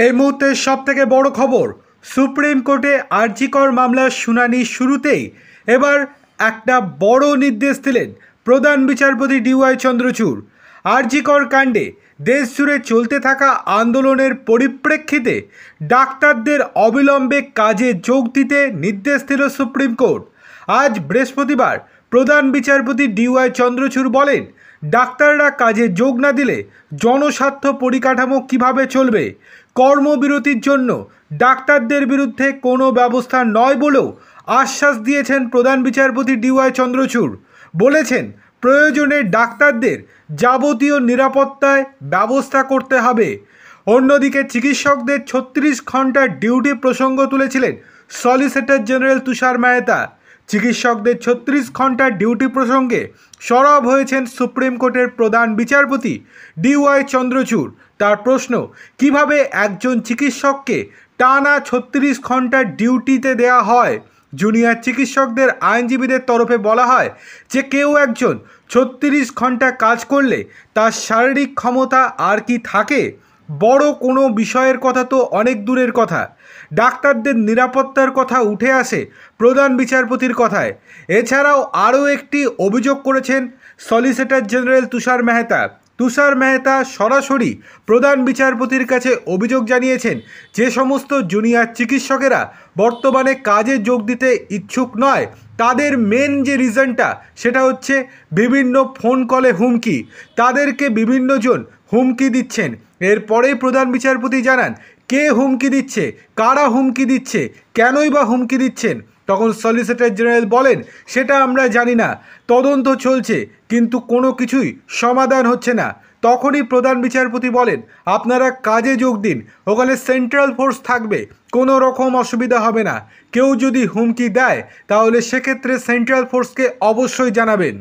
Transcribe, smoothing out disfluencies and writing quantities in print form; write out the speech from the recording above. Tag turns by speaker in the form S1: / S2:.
S1: এই মুহূর্তের সবথেকে বড় খবর, সুপ্রিম কোর্টে আরজিকর মামলার শুনানি শুরুতেই এবার একটা বড় নির্দেশ দিলেন প্রধান বিচারপতি ডিওয়াই চন্দ্রচূড়। আরজিকর কাণ্ডে দেশ জুড়ে চলতে থাকা আন্দোলনের পরিপ্রেক্ষিতে ডাক্তারদের অবিলম্বে কাজে যোগ দিতে নির্দেশ দিল সুপ্রিম কোর্ট। আজ বৃহস্পতিবার প্রধান বিচারপতি ডিওয়াই চন্দ্রচূড় বলেন, ডাক্তাররা কাজে যোগ না দিলে জনস্বার্থ পরিকাঠামো কিভাবে চলবে। কর্মবিরতির জন্য ডাক্তারদের বিরুদ্ধে কোনো ব্যবস্থা নয় বলেও আশ্বাস দিয়েছেন প্রধান বিচারপতি ডিওয়াই চন্দ্রচূড়। বলেছেন, প্রয়োজনে ডাক্তারদের যাবতীয় নিরাপত্তায় ব্যবস্থা করতে হবে। অন্যদিকে চিকিৎসকদের 36 ঘন্টার ডিউটি প্রসঙ্গ তুলেছিলেন সলিসিটর জেনারেল তুষার মেহতা। চিকিৎসকদের 36 ঘন্টার ডিউটি প্রসঙ্গে সরব হয়েছেন সুপ্রিম কোর্টের প্রধান বিচারপতি ডিওয়াই চন্দ্রচূড়। তার প্রশ্ন, কিভাবে একজন চিকিৎসককে টানা 36 ঘন্টার ডিউটিতে দেওয়া হয়। জুনিয়র চিকিৎসকদের আইনজীবীদের তরফে বলা হয় যে কেউ একজন 36 ঘন্টা কাজ করলে তার শারীরিক ক্ষমতা আর কি থাকে। বড় কোনো বিষয়ের কথা তো অনেক দূরের কথা, ডাক্তারদের নিরাপত্তার কথা উঠে আসে প্রধান বিচারপতির কথায়। এছাড়াও আরও একটি অভিযোগ করেছেন সলিসিটর জেনারেল তুষার মেহতা। তুষার মেহতা সরাসরি প্রধান বিচারপতির কাছে অভিযোগ জানিয়েছেন যে সমস্ত জুনিয়র চিকিৎসকেরা বর্তমানে কাজে যোগ দিতে ইচ্ছুক নয়, তাদের মেন যে রিজনটা সেটা হচ্ছে বিভিন্ন ফোন কলে হুমকি। তাদেরকে বিভিন্নজন হুমকি দিচ্ছেন। এরপরেই প্রধান বিচারপতি জানান কে হুমকি দিচ্ছে, কারা হুমকি দিচ্ছে, কেনই বা হুমকি দিচ্ছেন। তখন সলিসিটর জেনারেল বলেন, সেটা আমরা জানি না, তদন্ত চলছে, কিন্তু কোনো কিছুই সমাধান হচ্ছে না। তখনই প্রধান বিচারপতি বলেন, আপনারা কাজে যোগ দিন, ওখানে সেন্ট্রাল ফোর্স থাকবে, কোনো রকম অসুবিধা হবে না। কেউ যদি হুমকি দেয় তাহলে সেক্ষেত্রে সেন্ট্রাল ফোর্সকে অবশ্যই জানাবেন।